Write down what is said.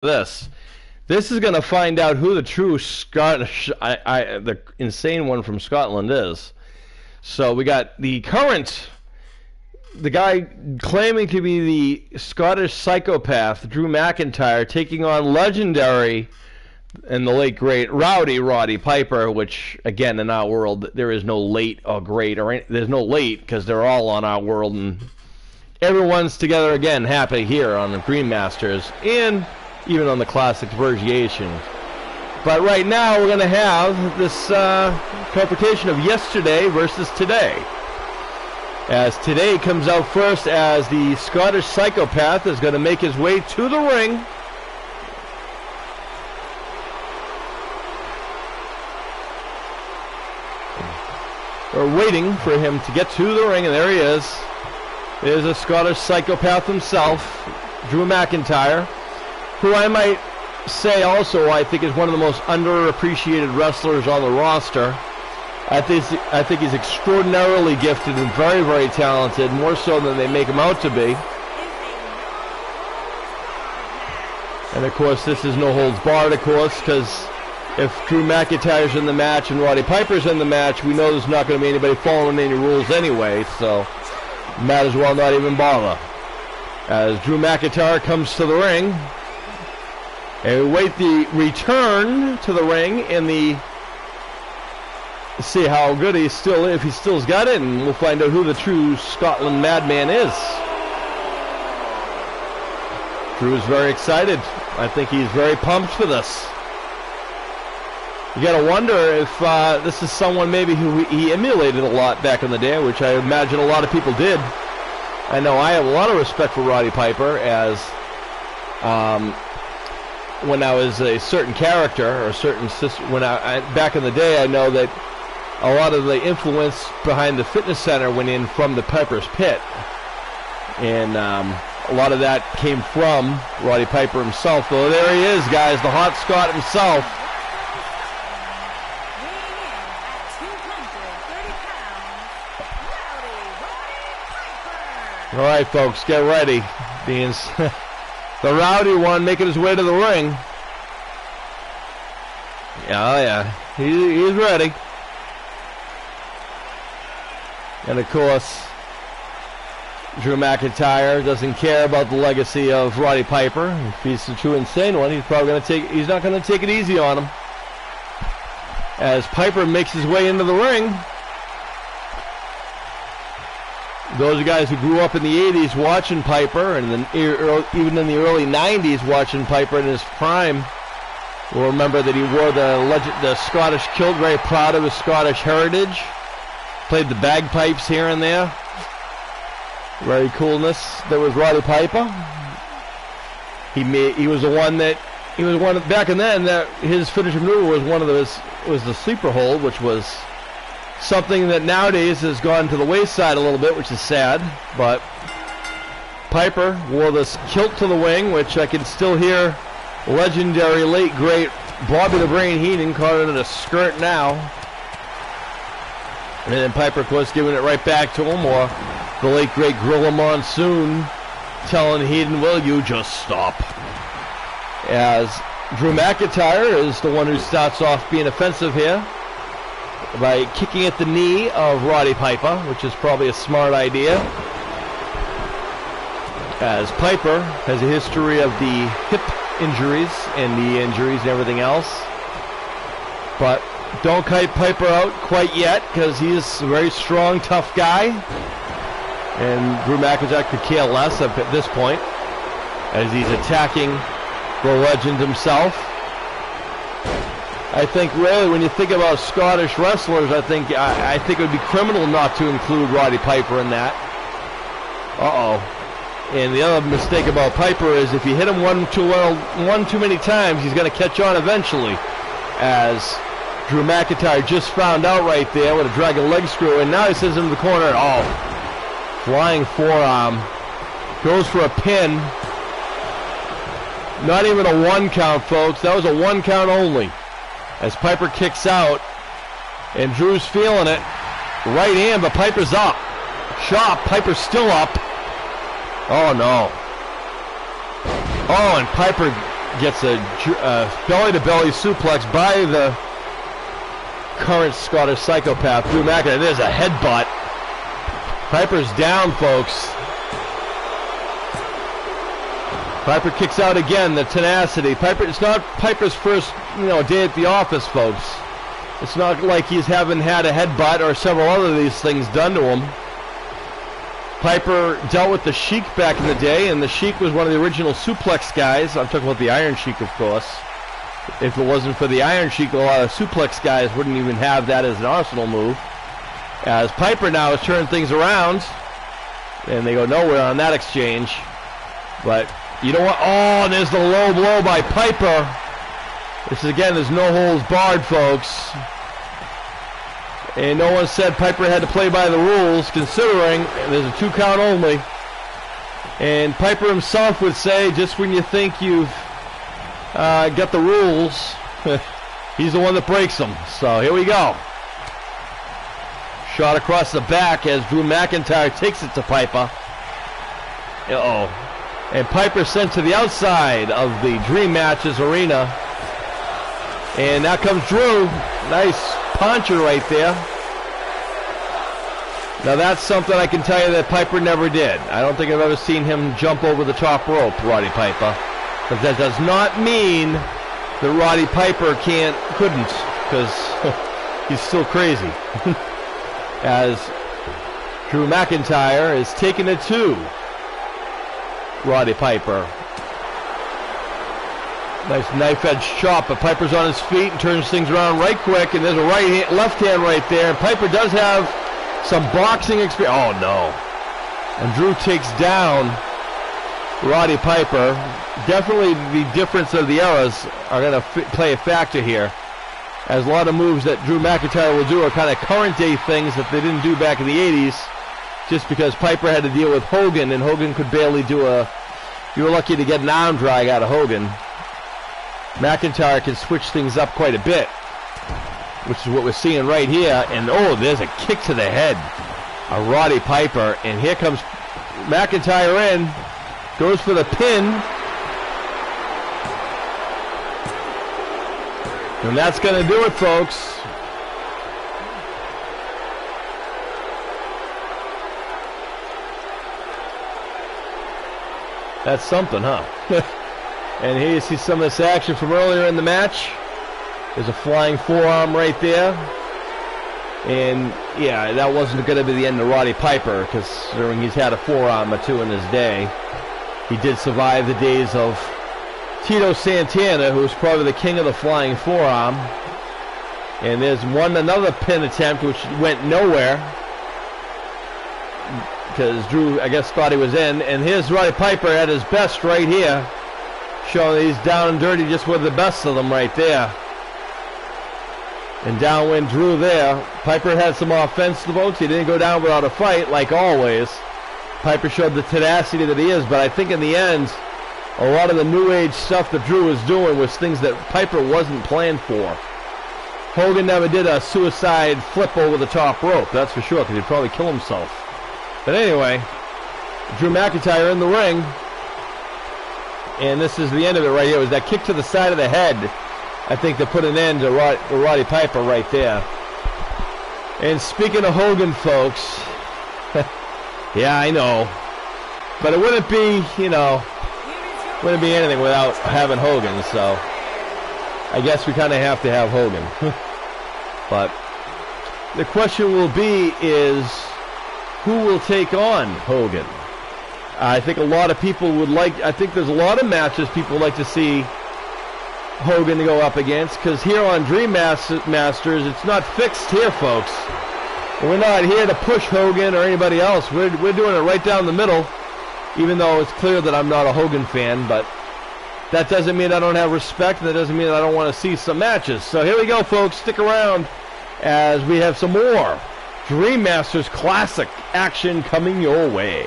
this. This is going to find out who the true Scottish, the insane one from Scotland is. So we got the guy claiming to be the Scottish psychopath, Drew Mcntyre, taking on legendary and the late great Roddy Piper, which again in our world there is no late or great or there's no late because they're all on our world and everyone's together again happy here on the Green Masters and even on the Classics Vergiation. But right now we're going to have this interpretation of yesterday versus today. As today comes out first as the Scottish psychopath is going to make his way to the ring. We're waiting for him to get to the ring, and there he is. There's a Scottish psychopath himself, Drew Mcntyre, who I might say also I think is one of the most underappreciated wrestlers on the roster. I think he's extraordinarily gifted and very, very talented, more so than they make him out to be. And of course, this is no holds barred, of course, because if Drew McIntyre's in the match and Roddy Piper's in the match, we know there's not going to be anybody following any rules anyway, so might as well not even bother. As Drew McIntyre comes to the ring, and we wait the return to the ring in the see how good he's still, if he still's got it, and we'll find out who the true Scotland madman is. Drew is very excited. I think he's very pumped for this. You gotta wonder if this is someone maybe who he emulated a lot back in the day, which I imagine a lot of people did. I know I have a lot of respect for Roddy Piper, as when I was a certain character or a certain when I back in the day, I know that a lot of the influence behind the fitness center went in from the Piper's Pit, and a lot of that came from Roddy Piper himself. Well, there he is, guys, the hot Scot himself. All right, folks, get ready. The Rowdy one making his way to the ring. Oh, yeah, he's ready. And, of course, Drew McIntyre doesn't care about the legacy of Roddy Piper. If he's the true insane one, he's not going to take it easy on him. As Piper makes his way into the ring. Those guys who grew up in the 80s watching Piper, and then even in the early 90s watching Piper in his prime, will remember that he wore the Scottish kilt, very proud of his Scottish heritage. Played the bagpipes here and there. Very coolness. There was Roddy Piper. He was one of back in then that his finisher maneuver was the sleeper hold, which was something that nowadays has gone to the wayside a little bit, which is sad. But Piper wore this kilt to the wing, which I can still hear legendary late great Bobby the Brain Heenan calling it a skirt now. And then Piper, of course, giving it right back to him, or the late great Gorilla Monsoon telling Heenan, "Will you just stop?" As Drew McIntyre is the one who starts off being offensive here by kicking at the knee of Roddy Piper, which is probably a smart idea, as Piper has a history of the hip injuries and knee injuries and everything else. But don't kite Piper out quite yet, because he's a very strong, tough guy, and Drew McIntyre could care less at this point, as he's attacking the legend himself. I think really when you think about Scottish wrestlers, I think it would be criminal not to include Roddy Piper in that. And the other mistake about Piper is if you hit him one too many times, he's going to catch on eventually. As Drew McIntyre just found out right there with a dragon leg screw, and now he sends him to the corner. Flying forearm, goes for a pin. Not even a 1 count, folks. That was a 1 count only. As Piper kicks out, and Drew's feeling it. Right hand, but Piper's up. Chop, Piper's still up. Oh, no. Oh, and Piper gets a belly-to-belly suplex by the current Scottish psychopath, Drew McIntyre. There's a headbutt. Piper's down, folks. Piper kicks out again, the tenacity. It's not Piper's first, day at the office, folks. It's not like he's haven't had a headbutt or several other of these things done to him. Piper dealt with the Sheik back in the day, and the Sheik was one of the original suplex guys. I'm talking about the Iron Sheik, of course. If it wasn't for the Iron Sheik, a lot of suplex guys wouldn't even have that as an arsenal move. As Piper now has turned things around, and they go nowhere on that exchange. But you know what? Oh, and there's the low blow by Piper. This is, again, there's no holds barred, folks. And no one said Piper had to play by the rules, considering there's a 2 count only. And Piper himself would say, just when you think you've got the rules, he's the one that breaks them. So here we go. Shot across the back as Drew McIntyre takes it to Piper. Uh-oh. And Piper sent to the outside of the Dream Matches arena. And now comes Drew. Nice puncher right there. Now that's something I can tell you that Piper never did. I don't think I've ever seen him jump over the top rope, Roddy Piper. But that does not mean that Roddy Piper couldn't, because he's still crazy. As Drew McIntyre is taking it to Roddy Piper. Nice knife-edge chop, but Piper's on his feet and turns things around right quick, and there's a left hand right there, and Piper does have some boxing experience. Oh, no. And Drew takes down Roddy Piper. Definitely the difference of the eras are going to play a factor here, as a lot of moves that Drew McIntyre will do are kind of current-day things that they didn't do back in the 80s, just because Piper had to deal with Hogan, and Hogan could barely do you were lucky to get an arm drag out of Hogan. McIntyre can switch things up quite a bit, which is what we're seeing right here. And oh, there's a kick to the head of Roddy Piper, and here comes McIntyre in, goes for the pin, and that's going to do it, folks. That's something, huh? And here you see some of this action from earlier in the match. There's a flying forearm right there. And, yeah, that wasn't going to be the end of Roddy Piper, considering he's had a forearm or two in his day. He did survive the days of Tito Santana, who was probably the king of the flying forearm. And there's another pin attempt, which went nowhere, because Drew, I guess, thought he was in. And here's Roddy Piper at his best right here, showing that he's down and dirty just with the best of them right there. And down went Drew there. Piper had some offense, folks. He didn't go down without a fight, like always. Piper showed the tenacity that he is, but I think in the end, a lot of the new age stuff that Drew was doing was things that Piper wasn't planned for. Hogan never did a suicide flip over the top rope, that's for sure, because he'd probably kill himself. But anyway, Drew McIntyre in the ring. And this is the end of it right here. It was that kick to the side of the head, I think, that put an end to Roddy Piper right there. And speaking of Hogan, folks, yeah, I know. But it wouldn't be, wouldn't be anything without having Hogan, so I guess we kind of have to have Hogan. But the question will be is, who will take on Hogan? I think a lot of people I think there's a lot of matches people would like to see Hogan to go up against, because here on Dream Masters, it's not fixed here, folks. We're not here to push Hogan or anybody else. We're doing it right down the middle, even though it's clear that I'm not a Hogan fan, but that doesn't mean I don't have respect, and that doesn't mean I don't want to see some matches. So here we go, folks. Stick around as we have some more Dream Masters Classic action coming your way.